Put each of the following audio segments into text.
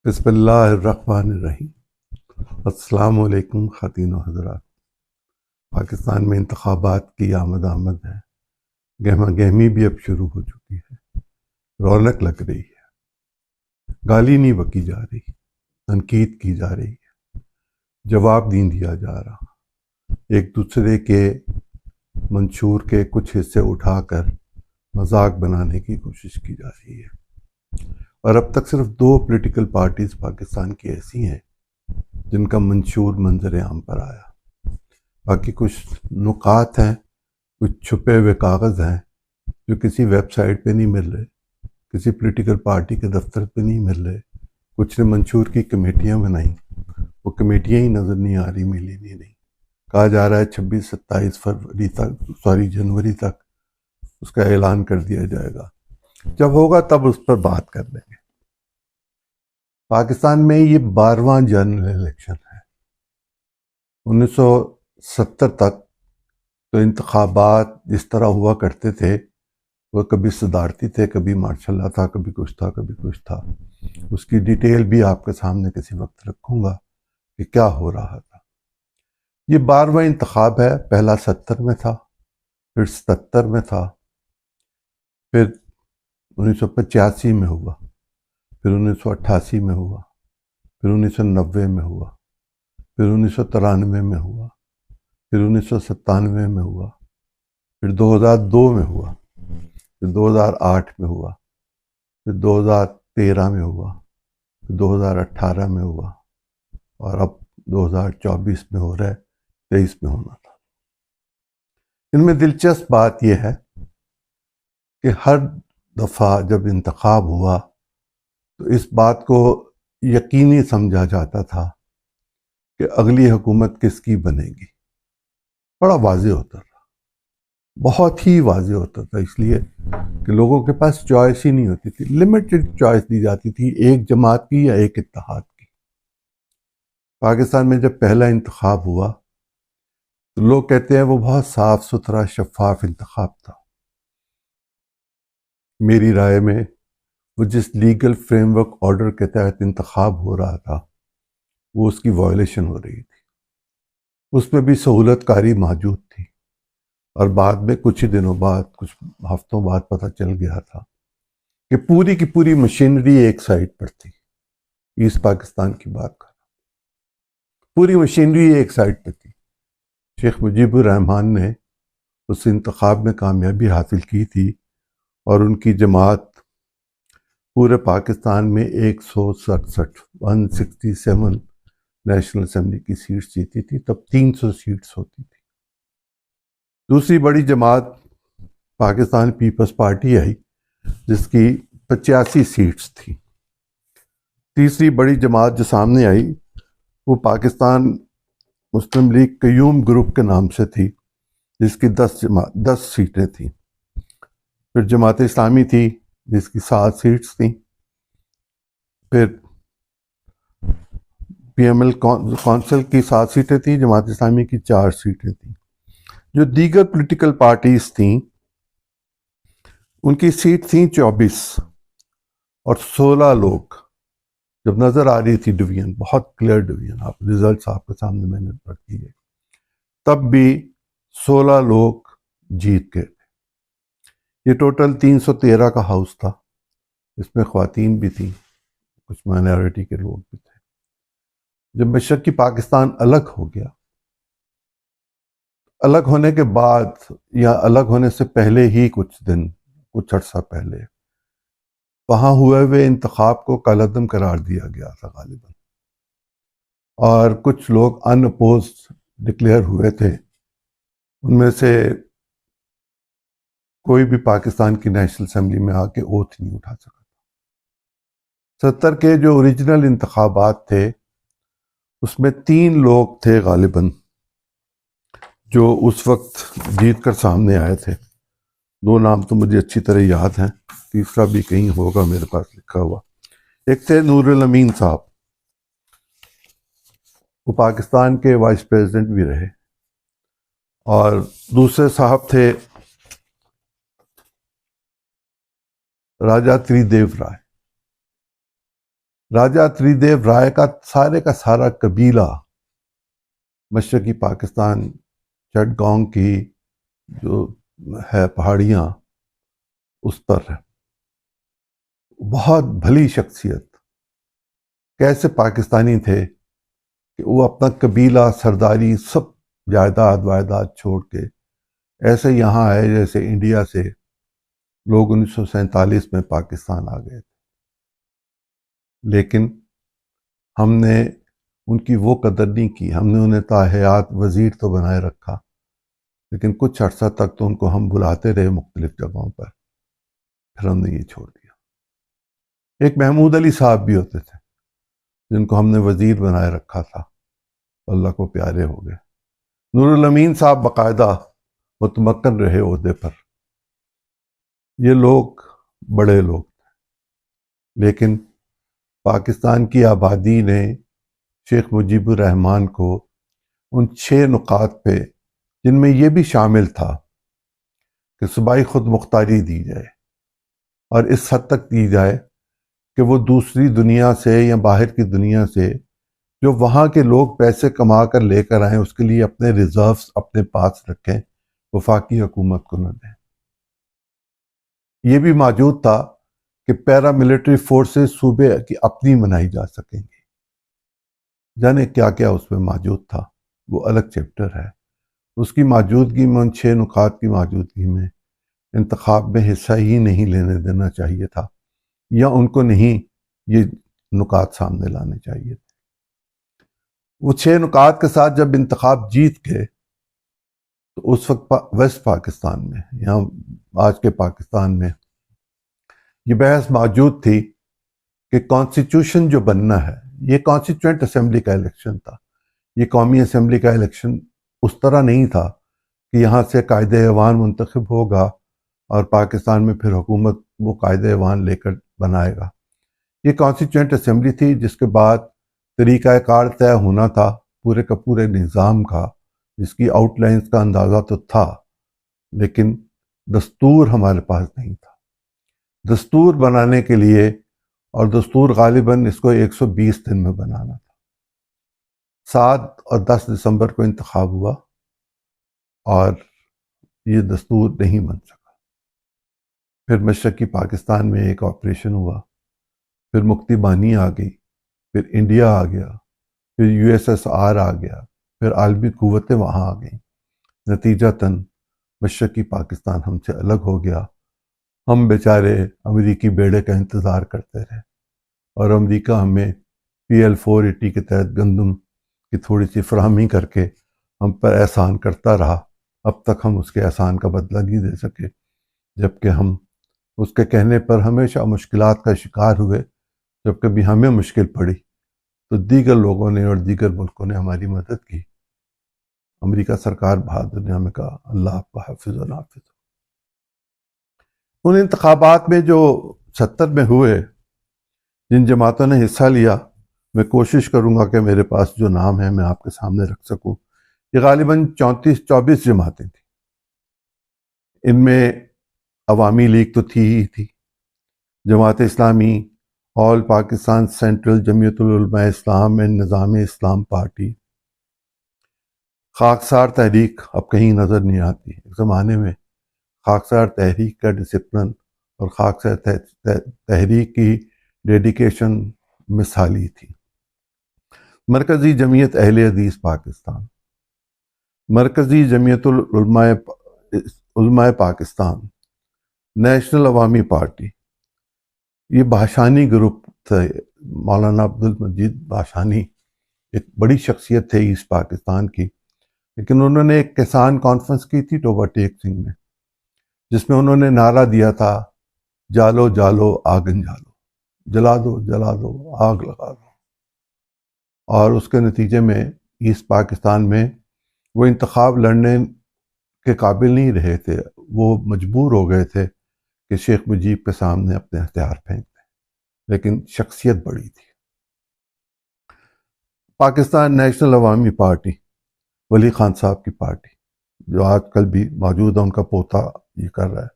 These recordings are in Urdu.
بسم اللہ الرحمن الرحیم۔ السلام علیکم خواتین و حضرات۔ پاکستان میں انتخابات کی آمد ہے، گہما گہمی بھی اب شروع ہو چکی ہے، رونق لگ رہی ہے، گالی نہیں بکی جا رہی، تنقید کی جا رہی ہے، جواب نہیں دیا جا رہا، ایک دوسرے کے منشور کے کچھ حصے اٹھا کر مذاق بنانے کی کوشش کی جا رہی ہے۔ اور اب تک صرف 2 پولیٹیکل پارٹیز پاکستان کی ایسی ہیں جن کا منشور منظر عام پر آیا، باقی کچھ نکات ہیں، کچھ چھپے ہوئے کاغذ ہیں جو کسی ویب سائٹ پہ نہیں مل رہے، کسی پولیٹیکل پارٹی کے دفتر پہ نہیں مل رہے، کچھ نے منشور کی کمیٹیاں بنائیں، وہ کمیٹیاں ہی نظر نہیں آ رہی، ملی نہیں۔ کہا جا رہا ہے 26-27 جنوری تک اس کا اعلان کر دیا جائے گا، جب ہوگا تب اس پر بات کر لیں گے۔ پاکستان میں یہ 12واں جنرل الیکشن ہے۔ 1970 تک تو انتخابات جس طرح ہوا کرتے تھے وہ کبھی صدارتی تھے، کبھی مارشاء اللہ تھا، کبھی کچھ تھا، کبھی کچھ تھا۔ اس کی ڈیٹیل بھی آپ کے سامنے کسی وقت رکھوں گا کہ کیا ہو رہا تھا۔ یہ 12واں انتخاب ہے، پہلا 70 میں تھا، پھر 77 میں تھا، پھر 1985 میں ہوا، پھر 1988 میں ہوا، پھر 1990 میں ہوا، پھر 1993 میں ہوا، پھر 1997 میں ہوا، پھر 2002 میں ہوا، پھر 2008 میں ہوا، پھر 2013 میں ہوا، پھر 2018 میں ہوا، اور اب 2024 میں ہو رہا ہے، 23 میں ہونا تھا۔ ان میں دلچسپ بات یہ ہے کہ ہر دفعہ جب انتخاب ہوا تو اس بات کو یقینی سمجھا جاتا تھا کہ اگلی حکومت کس کی بنے گی۔ بڑا واضح ہوتا تھا، بہت ہی واضح ہوتا تھا، اس لیے کہ لوگوں کے پاس چوائس ہی نہیں ہوتی تھی، لمیٹڈ چوائس دی جاتی تھی، ایک جماعت کی یا ایک اتحاد کی۔ پاکستان میں جب پہلا انتخاب ہوا تو لوگ کہتے ہیں وہ بہت صاف ستھرا شفاف انتخاب تھا۔ میری رائے میں وہ جس لیگل فریم ورک آرڈر کے تحت انتخاب ہو رہا تھا وہ اس کی وائلیشن ہو رہی تھی۔ اس میں بھی سہولت کاری موجود تھی، اور بعد میں کچھ ہی دنوں بعد، کچھ ہفتوں بعد پتہ چل گیا تھا کہ پوری کی پوری مشینری ایک سائڈ پر تھی۔ ایسٹ پاکستان کی بات کر، پوری مشینری ایک سائڈ پہ تھی۔ شیخ مجیب الرحمان نے اس انتخاب میں کامیابی حاصل کی تھی، اور ان کی جماعت پورے پاکستان میں 167 نیشنل اسمبلی کی سیٹس جیتی تھی، تب 300 سیٹس ہوتی تھی۔ دوسری بڑی جماعت پاکستان پیپلز پارٹی آئی جس کی 85 سیٹس تھی۔ تیسری بڑی جماعت جو سامنے آئی وہ پاکستان مسلم لیگ قیوم گروپ کے نام سے تھی، جس کی 10 سیٹیں تھیں۔ پھر جماعت اسلامی تھی جس کی 7 سیٹس تھیں۔ پھر پی ایم ایل کونسل کی 7 سیٹیں تھیں، جماعت اسلامی کی 4 سیٹیں تھیں۔ جو دیگر پولیٹیکل پارٹیز تھیں ان کی سیٹ تھیں 24، اور 16 لوگ جب نظر آ رہی تھی ڈویژن، بہت کلیئر ڈویژن، آپ ریزلٹس آپ کے سامنے میں نے رکھ دیے، تب بھی 16 لوگ جیت گئے تھے۔ یہ ٹوٹل 313 کا ہاؤس تھا، اس میں خواتین بھی تھیں، کچھ مائنارٹی کے لوگ بھی تھے۔ جب مشرقی پاکستان الگ ہو گیا، الگ ہونے کے بعد یا الگ ہونے سے پہلے ہی کچھ عرصہ پہلے وہاں ہوئے انتخاب کو کالعدم قرار دیا گیا تھا غالباً، اور کچھ لوگ ان اپوزڈ ڈکلیئر ہوئے تھے۔ ان میں سے کوئی بھی پاکستان کی نیشنل اسمبلی میں آ کے اوتھ نہیں اٹھا سکا تھا۔ 70 کے جو اوریجنل انتخابات تھے اس میں 3 لوگ تھے غالباً جو اس وقت جیت کر سامنے آئے تھے۔ 2 نام تو مجھے اچھی طرح یاد ہیں، تیسرا بھی کہیں ہوگا میرے پاس لکھا ہوا۔ ایک تھے نور الامین صاحب، وہ پاکستان کے وائس پریزیڈنٹ بھی رہے، اور دوسرے صاحب تھے راجہ تری دیو رائے۔ راجہ تری دیو رائے کا سارا قبیلہ مشرقی پاکستان چٹگانگ کی جو ہے پہاڑیاں اس پر بہت بھلی شخصیت، کیسے پاکستانی تھے کہ وہ اپنا قبیلہ سرداری سب جائیداد وائداد چھوڑ کے ایسے یہاں آئے جیسے انڈیا سے لوگ 1947 میں پاکستان آ گئے تھے، لیکن ہم نے ان کی وہ قدر نہیں کی. ہم نے انہیں تاحیات وزیر تو بنائے رکھا، لیکن کچھ عرصہ تک تو ان کو ہم بلاتے رہے مختلف جگہوں پر، پھر ہم نے یہ چھوڑ دیا. ایک محمود علی صاحب بھی ہوتے تھے جن کو ہم نے وزیر بنائے رکھا تھا، اللہ کو پیارے ہو گئے. نور الامین صاحب باقاعدہ متمکن رہے عہدے پر. یہ لوگ بڑے لوگ تھے، لیکن پاکستان کی آبادی نے شیخ مجیب الرحمان کو ان 6 نکات پہ، جن میں یہ بھی شامل تھا کہ صوبائی خود مختاری دی جائے اور اس حد تک دی جائے کہ وہ دوسری دنیا سے یا باہر کی دنیا سے جو وہاں کے لوگ پیسے کما کر لے کر آئیں اس کے لیے اپنے ریزروز اپنے پاس رکھیں، وفاقی حکومت کو نہ دیں. یہ بھی موجود تھا کہ پیرا ملٹری فورسز صوبے کی اپنی بنائی جا سکیں گی. جانے کیا کیا اس میں موجود تھا، وہ الگ چیپٹر ہے. اس کی موجودگی میں، ان 6 نکات کی موجودگی میں انتخاب میں حصہ ہی نہیں لینے دینا چاہیے تھا، یا ان کو نہیں یہ نکات سامنے لانے چاہیے تھے. وہ 6 نکات کے ساتھ جب انتخاب جیت گئے تو اس وقت ویسٹ پاکستان میں، یہاں آج کے پاکستان میں، یہ بحث موجود تھی کہ کانسٹیٹیوشن جو بننا ہے، یہ کانسٹیٹوئنٹ اسمبلی کا الیکشن تھا. یہ قومی اسمبلی کا الیکشن اس طرح نہیں تھا کہ یہاں سے قائد ایوان منتخب ہوگا اور پاکستان میں پھر حکومت وہ قائد ایوان لے کر بنائے گا. یہ کانسٹیٹوئنٹ اسمبلی تھی جس کے بعد طریقہ کار طے ہونا تھا پورے کا پورے نظام کا، جس کی آؤٹ لائنز کا اندازہ تو تھا، لیکن دستور ہمارے پاس نہیں تھا. دستور بنانے کے لیے، اور دستور غالباً اس کو 120 دن میں بنانا تھا. 7 اور 10 دسمبر کو انتخاب ہوا اور یہ دستور نہیں بن سکا. پھر مشرقی پاکستان میں ایک آپریشن ہوا، پھر مکتی بانی آ گئی، پھر انڈیا آ گیا، پھر USSR آ گیا، پھر عالمی قوتیں وہاں آ گئیں. نتیجتاً مشرقی پاکستان ہم سے الگ ہو گیا. ہم بیچارے امریکی بیڑے کا انتظار کرتے رہے، اور امریکہ ہمیں PL 480 کے تحت گندم کی تھوڑی سی فراہمی کر کے ہم پر احسان کرتا رہا. اب تک ہم اس کے احسان کا بدلہ نہیں دے سکے، جبکہ ہم اس کے کہنے پر ہمیشہ مشکلات کا شکار ہوئے. جب کبھی ہمیں مشکل پڑی تو دیگر لوگوں نے اور دیگر ملکوں نے ہماری مدد کی. امریکہ سرکار بہادر نے ہمیں کہا اللہ آپ کا حافظ و نافذ. ان انتخابات میں جو 70 میں ہوئے، جن جماعتوں نے حصہ لیا، میں کوشش کروں گا کہ میرے پاس جو نام ہے میں آپ کے سامنے رکھ سکوں. یہ غالباً 34-24 جماعتیں تھیں. ان میں عوامی لیگ تو تھی ہی تھی، جماعت اسلامی، آل پاکستان سینٹرل جمعیت العلماء اسلام اینڈ نظام اسلام پارٹی، خاکسار تحریک اب کہیں نظر نہیں آتی. ایک زمانے میں خاکسار تحریک کا ڈسپلن اور خاکسار تحریک کی ڈیڈیکیشن مثالی تھی. مرکزی جمعیت اہل حدیث پاکستان، مرکزی جمعیت علماء پاکستان، نیشنل عوامی پارٹی، یہ بھاشانی گروپ تھے. مولانا عبدالمجید بھاشانی ایک بڑی شخصیت تھے ایسٹ پاکستان کی، لیکن انہوں نے ایک کسان کانفرنس کی تھی ٹوبہ ٹیک سنگھ میں، جس میں انہوں نے نعرہ دیا تھا جالو جالو آگن جالو، جلا دو جلا دو آگ لگا دو. اور اس کے نتیجے میں ایسٹ پاکستان میں وہ انتخاب لڑنے کے قابل نہیں رہے تھے. وہ مجبور ہو گئے تھے کہ شیخ مجیب کے سامنے اپنے ہتھیار پھینک دیں، لیکن شخصیت بڑی تھی. پاکستان نیشنل عوامی پارٹی، ولی خان صاحب کی پارٹی جو آج کل بھی موجود ہے، ان کا پوتا یہ کر رہا ہے.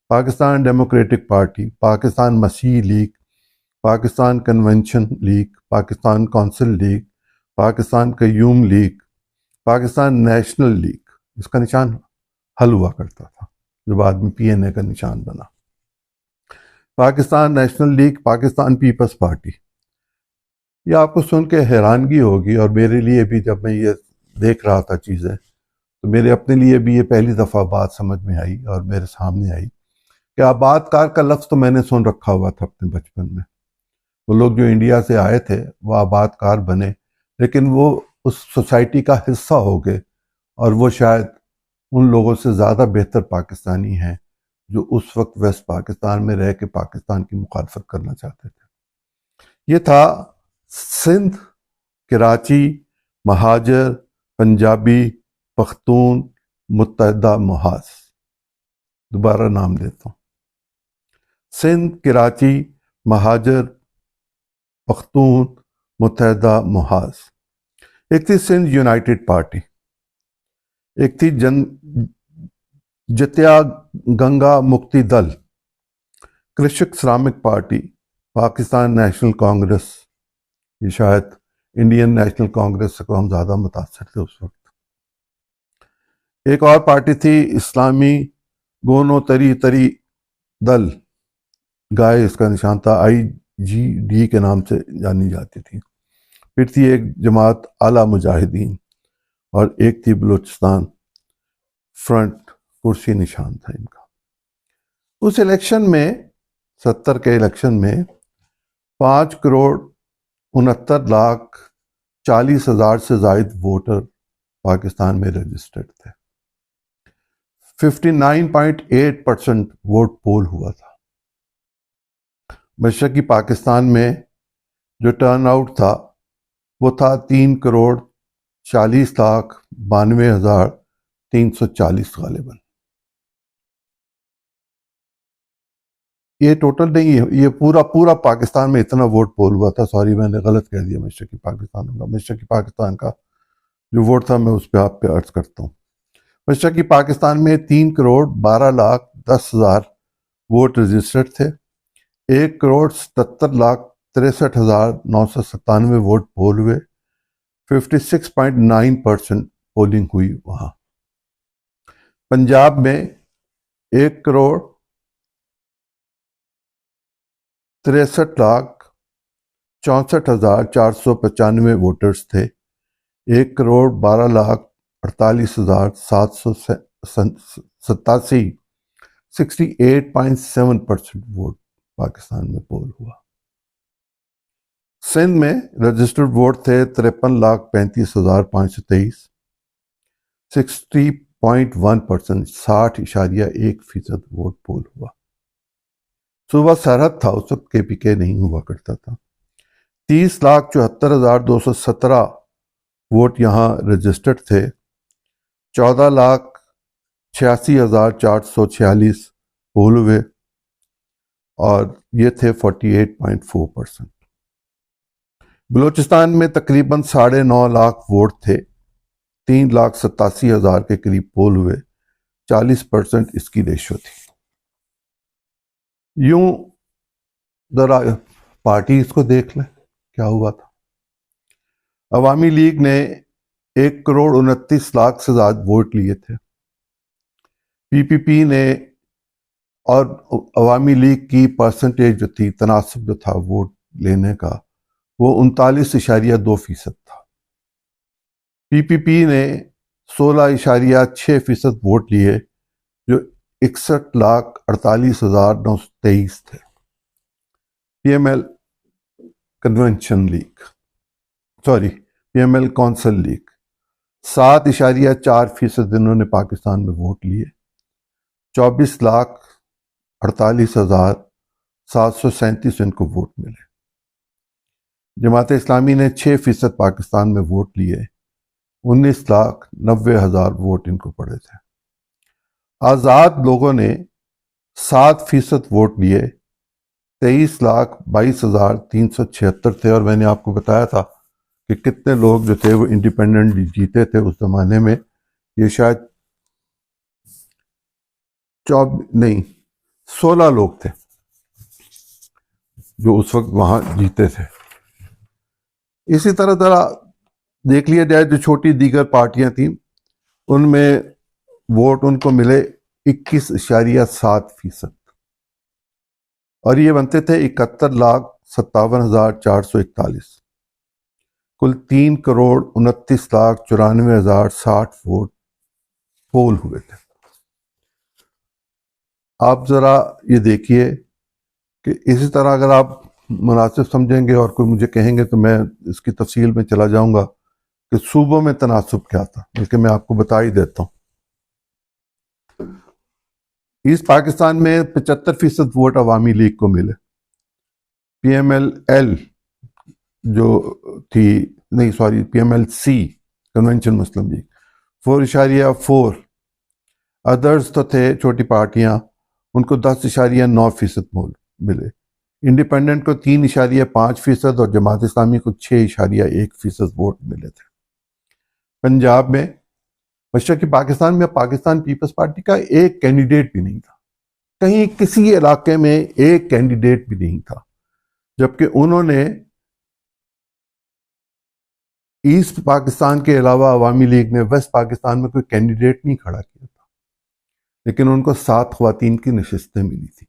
پاکستان ڈیموکریٹک پارٹی، پاکستان مسیح league, Pakistan convention league, Pakistan council league, Pakistan Qayyum league, Pakistan national league, اس کا نشان حل ہوا کرتا تھا جو بعد میں پی این اے کا نشان بنا. Pakistan national League, Pakistan Peoples Party. یہ آپ کو سن کے حیرانگی ہوگی، اور میرے لیے بھی جب میں یہ دیکھ رہا تھا چیزیں تو میرے اپنے لیے بھی یہ پہلی دفعہ بات سمجھ میں آئی اور میرے سامنے آئی کہ آباد کار کا لفظ تو میں نے سن رکھا ہوا تھا اپنے بچپن میں. وہ لوگ جو انڈیا سے آئے تھے وہ آباد کار بنے، لیکن وہ اس سوسائٹی کا حصہ ہو گئے، اور وہ شاید ان لوگوں سے زیادہ بہتر پاکستانی ہیں جو اس وقت ویسٹ پاکستان میں رہ کے پاکستان کی مخالفت کرنا چاہتے تھے. یہ تھا سندھ، کراچی، مہاجر، پنجابی، پختون، متحدہ محاذ. دوبارہ نام دیتا ہوں: سندھ، کراچی، مہاجر، پختون، متحدہ محاذ. ایک تھی سندھ یونائٹڈ پارٹی، ایک تھی جتیا گنگا مکتی دل، کرشک سرامک پارٹی، پاکستان نیشنل کانگریس. یہ شاید انڈین نیشنل کانگریس سے ہم زیادہ متاثر تھے اس وقت. ایک اور پارٹی تھی اسلامی گونو تری تری دل، گائے اس کا نشان تھا، IGD کے نام سے جانی جاتی تھی. پھر تھی ایک جماعت اعلیٰ مجاہدین، اور ایک تھی بلوچستان فرنٹ، کرسی نشان تھا ان کا. اس الیکشن میں 70 کے الیکشن میں 5,69,40,000 سے زائد ووٹر پاکستان میں رجسٹرڈ تھے. 59.8% ووٹ پول ہوا تھا. مشرقی پاکستان میں جو ٹرن آؤٹ تھا وہ تھا 3,40,92,340 غالباً. یہ ٹوٹل نہیں ہے، یہ پورا پاکستان میں اتنا ووٹ پول ہوا تھا. سوری میں نے غلط کہہ دیا مشرقی پاکستان کا. مشرقی پاکستان کا جو ووٹ تھا میں اس پہ آپ پہ عرض کرتا ہوں. مشرقی پاکستان میں 3,12,10,000 ووٹ رجسٹرڈ تھے. 1,77,63,997 ووٹ پول ہوئے. 56.9% پولنگ ہوئی وہاں. پنجاب میں 1,63,64,495 ووٹرز تھے. 1,48,48,787 68.7% ووٹ پاکستان میں پول ہوا. سندھ میں رجسٹرڈ ووٹ تھے 53,35,523. 60.1%، 60.1% ووٹ پول ہوا. صوبہ سرحد تھا، اس وقت KPK نہیں ہوا کرتا تھا. 30,74,217 ووٹ یہاں رجسٹرڈ تھے. 14,86,446 پول ہوئے، اور یہ تھے 48.4%. بلوچستان میں تقریباً 9.5 لاکھ ووٹ تھے. 3,87,000 کے قریب پول ہوئے. 40% اس کی ریشو تھی. یوں ذرا پارٹیز کو دیکھ لیں کیا ہوا تھا. عوامی لیگ نے 1,29,00,000 سے زیادہ ووٹ لیے تھے. PPP نے، اور عوامی لیگ کی پرسنٹیج جو تھی، تناسب جو تھا ووٹ لینے کا، وہ 39.2% تھا. PPP نے 16.6% ووٹ لیے جو 61,48,923 تھے. PML convention league, PML council league 7.4% انہوں نے پاکستان میں ووٹ لیے. 24,48,737 ان کو ووٹ ملے. جماعت اسلامی نے 6% پاکستان میں ووٹ لیے. 19,90,000 ووٹ ان کو پڑے تھے. آزاد لوگوں نے 7% ووٹ لیے. 23,22,376 تھے. اور میں نے آپ کو بتایا تھا کہ کتنے لوگ جو تھے وہ انڈیپینڈنٹ جیتے تھے اس زمانے میں. یہ شاید 16 لوگ تھے. جو اس وقت وہاں جیتے تھے۔ اسی طرح ذرا دیکھ لیا جائے جو چھوٹی دیگر پارٹیاں تھیں، ان میں ووٹ ان کو ملے 21.7%، اور یہ بنتے تھے 71,57,441، کل 3,29,94,060 ووٹ پول ہوئے تھے۔ آپ ذرا یہ دیکھیے کہ اسی طرح اگر آپ مناسب سمجھیں گے اور کوئی مجھے کہیں گے تو میں اس کی تفصیل میں چلا جاؤں گا کہ صوبوں میں تناسب کیا تھا، بلکہ میں آپ کو بتا ہی دیتا ہوں۔ ایسٹ پاکستان میں 75% ووٹ عوامی لیگ کو ملے۔ پی ایم ایل جو تھی، نہیں sorry, P M L C convention Muslim league 4.4، ادرس تو تھے چھوٹی پارٹیاں، ان کو 10.9% ملے۔ انڈیپینڈنٹ کو 3.5% اور جماعت اسلامی کو 6.1% ووٹ ملے تھے۔ پنجاب میں، مشرقی پاکستان میں پاکستان پیپلز پارٹی کا ایک کینڈیڈیٹ بھی نہیں تھا، کہیں کسی علاقے میں ایک کینڈیڈیٹ بھی نہیں تھا، جبکہ انہوں نے ایسٹ پاکستان کے علاوہ عوامی لیگ نے ویسٹ پاکستان میں کوئی کینڈیڈیٹ نہیں کھڑا کیا تھا، لیکن ان کو 7 خواتین کی نشستیں ملی تھی۔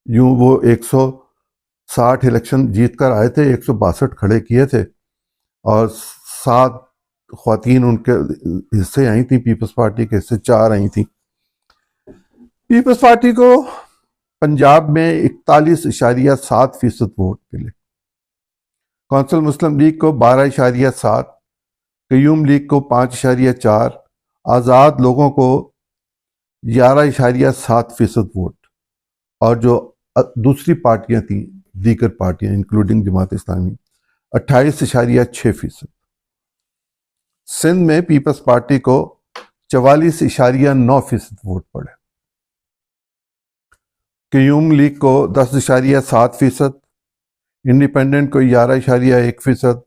یوں وہ 160 الیکشن جیت کر آئے تھے، 162 کھڑے کیے تھے، اور 7 خواتین ان کے حصے آئی تھیں، پیپلز پارٹی کے حصے 4 آئی تھیں۔ پیپلز پارٹی کو پنجاب میں 41.7% ووٹ ملے، کونسل مسلم لیگ کو 12.7، قیوم لیگ کو 5.4، آزاد لوگوں کو 11.7% ووٹ، اور جو دوسری پارٹیاں تھیں، دیگر پارٹیاں انکلوڈنگ جماعت اسلامی، 28.6%۔ سندھ میں پیپلز پارٹی کو 44.9% ووٹ پڑے، قیوم لیگ کو 10.7%، انڈیپینڈنٹ کو 11.1%،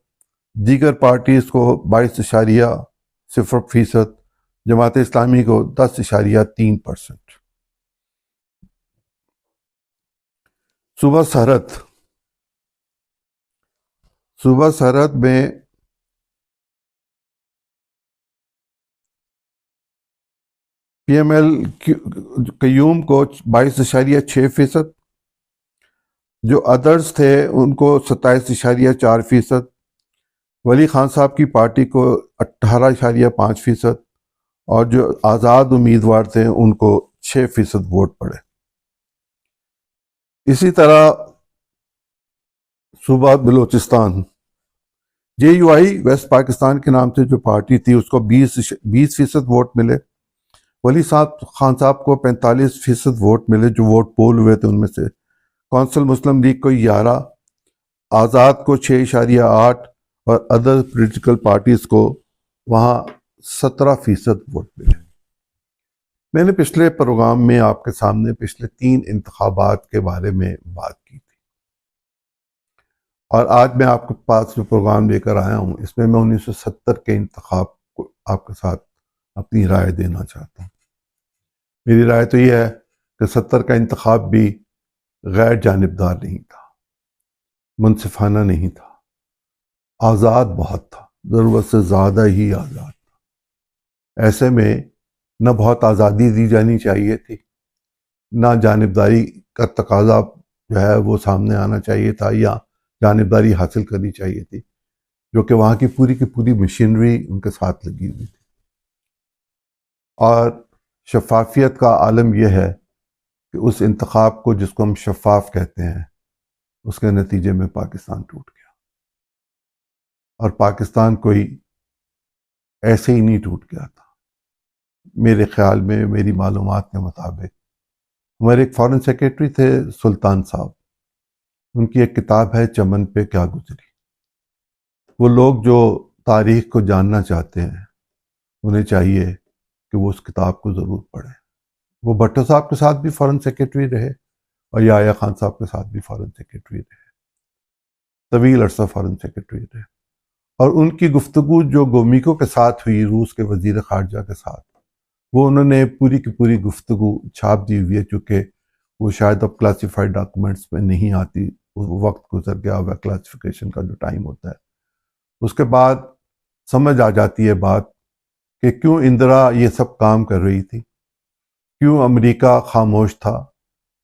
دیگر پارٹیز کو 22.0%، جماعت اسلامی کو 10.3%۔ صوبہ سرحد میں پی ایم ایل قیوم کو 22.6%، جو ادرس تھے ان کو 27.4%، ولی خان صاحب کی پارٹی کو 18.5%، اور جو آزاد امیدوار تھے ان کو 6% ووٹ پڑے۔ اسی طرح صوبہ بلوچستان، جے یو آئی ویسٹ پاکستان کے نام سے جو پارٹی تھی، اس کو 20% ووٹ ملے، ولی خان صاحب کو 45% ووٹ ملے جو ووٹ پول ہوئے تھے ان میں سے، کونسل مسلم لیگ کو 11، آزاد کو 6.8، اور ادر پولیٹیکل پارٹیز کو وہاں 17% ووٹ ملے۔ میں نے پچھلے پروگرام میں آپ کے سامنے پچھلے 3 انتخابات کے بارے میں بات کی تھی، اور آج میں آپ کے پاس جو پروگرام لے کر آیا ہوں، اس میں 1970 کے انتخاب کو آپ کے ساتھ اپنی رائے دینا چاہتا ہوں۔ میری رائے تو یہ ہے کہ 70 کا انتخاب بھی غیر جانبدار نہیں تھا، منصفانہ نہیں تھا، آزاد بہت تھا، ضرورت سے زیادہ ہی آزاد تھا۔ ایسے میں نہ بہت آزادی دی جانی چاہیے تھی، نہ جانبداری کا تقاضا جو ہے وہ سامنے آنا چاہیے تھا، یا جانبداری حاصل کرنی چاہیے تھی، جو کہ وہاں کی پوری مشینری ان کے ساتھ لگی ہوئی تھی۔ اور شفافیت کا عالم یہ ہے کہ اس انتخاب کو، جس کو ہم شفاف کہتے ہیں، اس کے نتیجے میں پاکستان ٹوٹ گیا، اور پاکستان کوئی ایسے ہی نہیں ٹوٹ گیا تھا۔ میرے خیال میں، میری معلومات کے مطابق، ہمارے ایک فارن سیکریٹری تھے سلطان صاحب، ان کی ایک کتاب ہے چمن پہ کیا گزری۔ وہ لوگ جو تاریخ کو جاننا چاہتے ہیں، انہیں چاہیے کہ وہ اس کتاب کو ضرور پڑھیں۔ وہ بھٹو صاحب کے ساتھ بھی فارن سیکریٹری رہے، اور یحییٰ خان صاحب کے ساتھ بھی فارن سیکریٹری رہے، طویل عرصہ فارن سیکریٹری رہے، اور ان کی گفتگو جو گومیکو کے ساتھ ہوئی، روس کے وزیر خارجہ کے ساتھ، وہ انہوں نے پوری کی پوری گفتگو چھاپ دی ہوئی ہے، چونکہ وہ شاید اب کلاسیفائڈ ڈاکومنٹس میں نہیں آتی وقت گزر گیا ہوا کلاسیفیکیشن کا جو ٹائم ہوتا ہے. اس کے بعد سمجھ آ جاتی ہے بات کہ کیوں اندرا یہ سب کام کر رہی تھی، کیوں امریکہ خاموش تھا،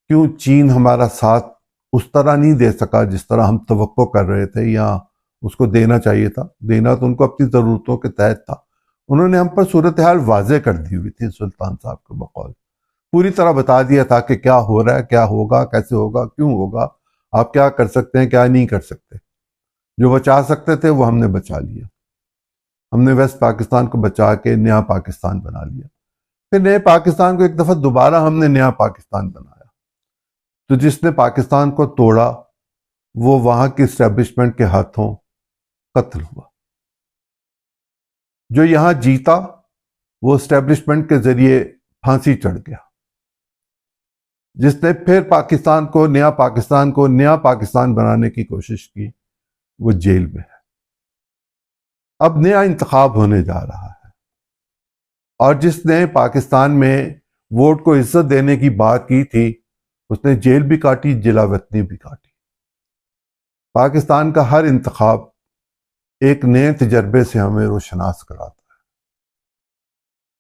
کیوں چین ہمارا ساتھ اس طرح نہیں دے سکا جس طرح ہم توقع کر رہے تھے یا اس کو دینا چاہیے تھا. دینا تو ان کو اپنی ضرورتوں کے تحت تھا. انہوں نے ہم پر صورتحال واضح کر دی ہوئی تھی سلطان صاحب کے بقول، پوری طرح بتا دیا تھا کہ کیا ہو رہا ہے، کیا ہوگا، کیسے ہوگا، کیوں ہوگا، آپ کیا کر سکتے ہیں، کیا نہیں کر سکتے. جو بچا سکتے تھے وہ ہم نے بچا لیا. ہم نے ویسٹ پاکستان کو بچا کے نیا پاکستان بنا لیا. پھر نئے پاکستان کو ایک دفعہ دوبارہ ہم نے نیا پاکستان بنایا. تو جس نے پاکستان کو توڑا وہ وہاں کی اسٹیبلشمنٹ کے ہاتھوں قتل ہوا. جو یہاں جیتا وہ اسٹیبلشمنٹ کے ذریعے پھانسی چڑھ گیا. جس نے پھر نیا پاکستان بنانے کی کوشش کی وہ جیل میں ہے. اب نیا انتخاب ہونے جا رہا ہے، اور جس نے پاکستان میں ووٹ کو عزت دینے کی بات کی تھی اس نے جیل بھی کاٹی، جلا وطنی بھی کاٹی. پاکستان کا ہر انتخاب ایک نئے تجربے سے ہمیں روشناس کراتا ہے.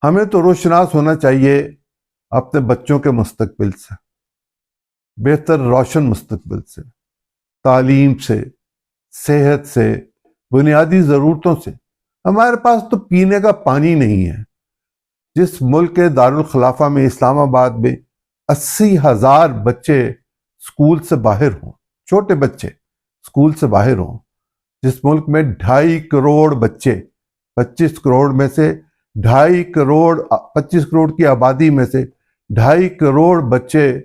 ہمیں تو روشناس ہونا چاہیے اپنے بچوں کے مستقبل سے، بہتر روشن مستقبل سے، تعلیم سے، صحت سے، بنیادی ضرورتوں سے. ہمارے پاس تو پینے کا پانی نہیں ہے. جس ملک کے دارالخلافہ میں اسلام آباد میں 80,000 بچے اسکول سے باہر ہوں، چھوٹے بچے اسکول سے باہر ہوں، جس ملک میں 2.5 کروڑ بچے، 25 کروڑ میں سے 2.5 کروڑ، 25 کروڑ کی آبادی میں سے 2.5 کروڑ بچے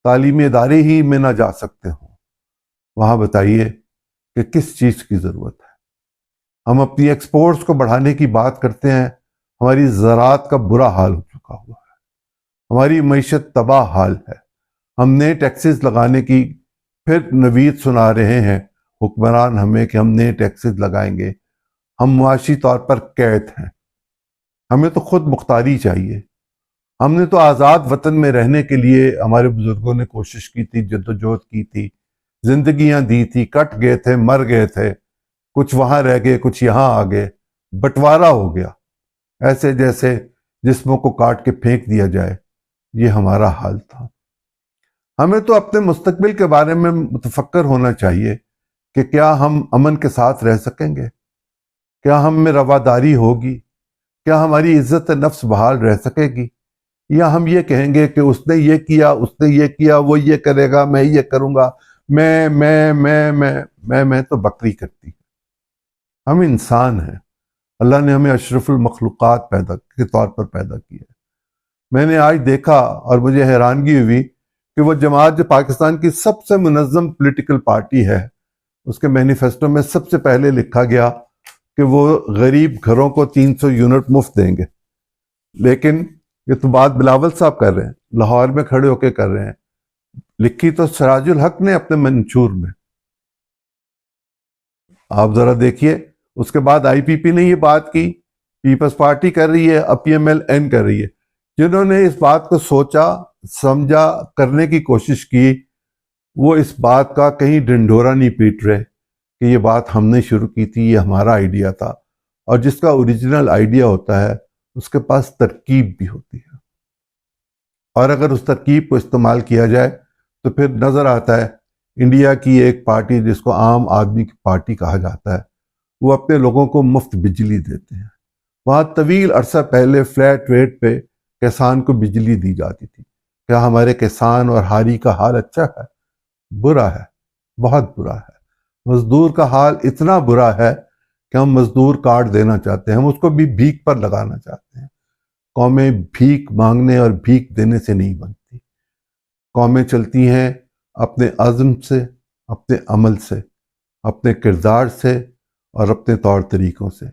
تعلیمی ادارے ہی میں نہ جا سکتے ہوں، وہاں بتائیے کہ کس چیز کی ضرورت ہے. ہم اپنی ایکسپورٹس کو بڑھانے کی بات کرتے ہیں، ہماری زراعت کا برا حال ہو چکا ہوا ہے، ہماری معیشت تباہ حال ہے. ہم نئے ٹیکسز لگانے کی پھر نوید سنا رہے ہیں حکمران ہمیں کہ ہم نئے ٹیکسز لگائیں گے. ہم معاشی طور پر قید ہیں. ہمیں تو خود مختاری چاہیے. ہم نے تو آزاد وطن میں رہنے کے لیے ہمارے بزرگوں نے کوشش کی تھی، جدوجہد کی تھی، زندگیاں دی تھی، کٹ گئے تھے، مر گئے تھے، کچھ وہاں رہ گئے، کچھ یہاں آ گئے، بٹوارا ہو گیا، ایسے جیسے جسموں کو کاٹ کے پھینک دیا جائے. یہ ہمارا حال تھا. ہمیں تو اپنے مستقبل کے بارے میں متفکر ہونا چاہیے کہ کیا ہم امن کے ساتھ رہ سکیں گے، کیا ہم میں رواداری ہوگی، کیا ہماری عزت نفس بحال رہ سکے گی، یا ہم یہ کہیں گے کہ اس نے یہ کیا، اس نے یہ کیا، وہ یہ کرے گا، میں یہ کروں گا، میں تو بکری کرتی. ہم انسان ہیں. اللہ نے ہمیں اشرف المخلوقات کے طور پر پیدا کیا ہے. میں نے آج دیکھا اور مجھے حیرانگی ہوئی کہ وہ جماعت جو پاکستان کی سب سے منظم پولیٹیکل پارٹی ہے، اس کے مینیفیسٹو میں سب سے پہلے لکھا گیا کہ وہ غریب گھروں کو 300 یونٹ مفت دیں گے. لیکن یہ تو بات بلاول صاحب کر رہے ہیں، لاہور میں کھڑے ہو کے کر رہے ہیں. لکھی تو سراج الحق نے اپنے منشور میں. آپ ذرا دیکھیے. اس کے بعد آئی پی پی نے یہ بات کی، پیپلز پارٹی کر رہی ہے، اب PMLN کر رہی ہے. جنہوں نے اس بات کو سوچا سمجھا کرنے کی کوشش کی، وہ اس بات کا کہیں ڈنڈورا نہیں پیٹ رہے کہ یہ بات ہم نے شروع کی تھی، یہ ہمارا آئیڈیا تھا. اور جس کا اوریجنل آئیڈیا ہوتا ہے اس کے پاس ترکیب بھی ہوتی ہے، اور اگر اس ترکیب کو استعمال کیا جائے تو پھر نظر آتا ہے. انڈیا کی ایک پارٹی جس کو عام آدمی کی پارٹی کہا جاتا ہے، وہ اپنے لوگوں کو مفت بجلی دیتے ہیں. وہاں طویل عرصہ پہلے فلیٹ ریٹ پہ کسان کو بجلی دی جاتی تھی. کیا ہمارے کسان اور ہاری کا حال اچھا ہے؟ برا ہے، بہت برا ہے. مزدور کا حال اتنا برا ہے کہ ہم مزدور کارڈ دینا چاہتے ہیں، ہم اس کو بھی بھیک پر لگانا چاہتے ہیں. قومیں بھیک مانگنے اور بھیک دینے سے نہیں بنتی. قومیں چلتی ہیں اپنے عزم سے، اپنے عمل سے، اپنے کردار سے اور اپنے طور طریقوں سے.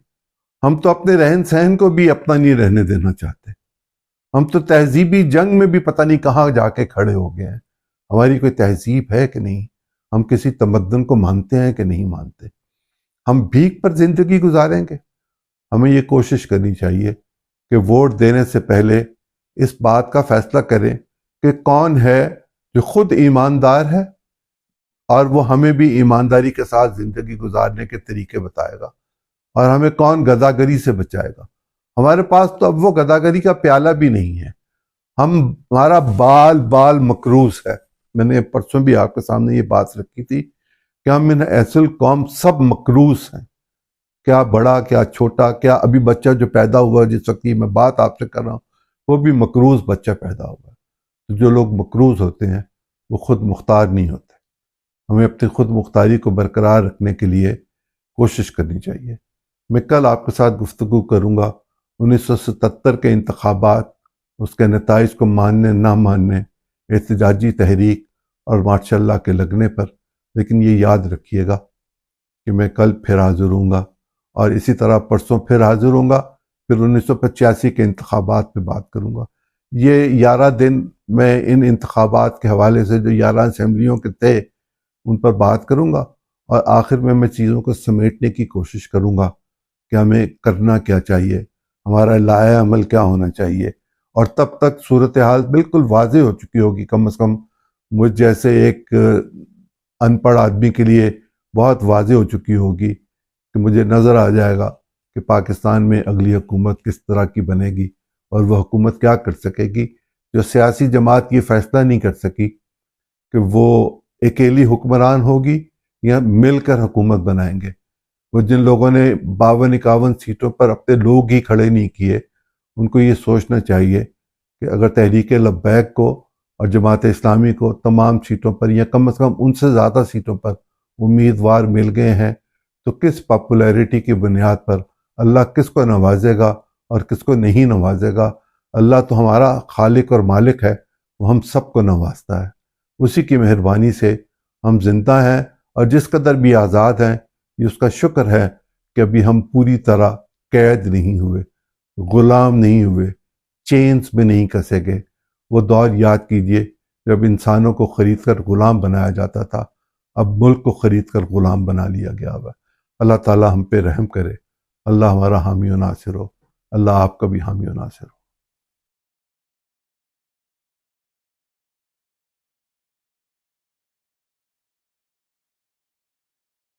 ہم تو اپنے رہن سہن کو بھی اپنا نہیں رہنے دینا چاہتے. ہم تو تہذیبی جنگ میں بھی پتہ نہیں کہاں جا کے کھڑے ہو گئے ہیں. ہماری کوئی تہذیب ہے کہ نہیں؟ ہم کسی تمدن کو مانتے ہیں کہ نہیں مانتے؟ ہم بھیک پر زندگی گزاریں گے؟ ہمیں یہ کوشش کرنی چاہیے کہ ووٹ دینے سے پہلے اس بات کا فیصلہ کریں کہ کون ہے جو خود ایماندار ہے اور وہ ہمیں بھی ایمانداری کے ساتھ زندگی گزارنے کے طریقے بتائے گا، اور ہمیں کون گداگری سے بچائے گا۔ ہمارے پاس تو اب وہ گداگری کا پیالہ بھی نہیں ہے، ہمارا بال بال مقروض ہے۔ میں نے پرسوں بھی آپ کے سامنے یہ بات رکھی تھی کہ ہم من حیث القوم سب مقروض ہیں، کیا بڑا کیا چھوٹا، کیا ابھی بچہ جو پیدا ہوا جس وقت کی میں بات آپ سے کر رہا ہوں وہ بھی مقروض بچہ پیدا ہوا ہے۔ تو جو لوگ مقروض ہوتے ہیں وہ خود مختار نہیں ہوتے۔ ہمیں اپنی خود مختاری کو برقرار رکھنے کے لیے کوشش کرنی چاہیے۔ میں کل آپ کے ساتھ گفتگو کروں گا 1977 کے انتخابات، اس کے نتائج کو ماننے نہ ماننے، احتجاجی تحریک اور مارشاء اللہ کے لگنے پر، لیکن یہ یاد رکھیے گا کہ میں کل پھر حاضر ہوں گا، اور اسی طرح پرسوں پھر حاضر ہوں گا، پھر 1985 کے انتخابات پہ بات کروں گا۔ یہ 11 دن میں ان انتخابات کے حوالے سے جو 11 اسمبلیوں کے تھے ان پر بات کروں گا، اور آخر میں چیزوں کو سمیٹنے کی کوشش کروں گا کہ ہمیں کرنا کیا چاہیے، ہمارا لائحہ عمل کیا ہونا چاہیے، اور تب تک صورتحال بالکل واضح ہو چکی ہوگی، کم از کم مجھ جیسے ایک ان پڑھ آدمی کے لیے بہت واضح ہو چکی ہوگی کہ مجھے نظر آ جائے گا کہ پاکستان میں اگلی حکومت کس طرح کی بنے گی، اور وہ حکومت کیا کر سکے گی جو سیاسی جماعت یہ فیصلہ نہیں کر سکی کہ وہ اکیلی حکمران ہوگی یا مل کر حکومت بنائیں گے۔ وہ جن لوگوں نے 52-51 سیٹوں پر اپنے لوگ ہی کھڑے نہیں کیے، ان کو یہ سوچنا چاہیے کہ اگر تحریک لبیک کو اور جماعت اسلامی کو تمام سیٹوں پر یا کم از کم ان سے زیادہ سیٹوں پر امیدوار مل گئے ہیں، تو کس پاپولیرٹی کی بنیاد پر اللہ کس کو نوازے گا اور کس کو نہیں نوازے گا۔ اللہ تو ہمارا خالق اور مالک ہے، وہ ہم سب کو نوازتا ہے، اسی کی مہربانی سے ہم زندہ ہیں، اور جس قدر بھی آزاد ہیں یہ اس کا شکر ہے کہ ابھی ہم پوری طرح قید نہیں ہوئے، غلام نہیں ہوئے، چینز میں نہیں کسے گئے۔ وہ دور یاد کیجئے جب انسانوں کو خرید کر غلام بنایا جاتا تھا، اب ملک کو خرید کر غلام بنا لیا گیا ہوا۔ اللہ تعالی ہم پہ رحم کرے، اللہ ہمارا حامی و ناصر ہو، اللہ آپ کا بھی حامی و ناصر ہو۔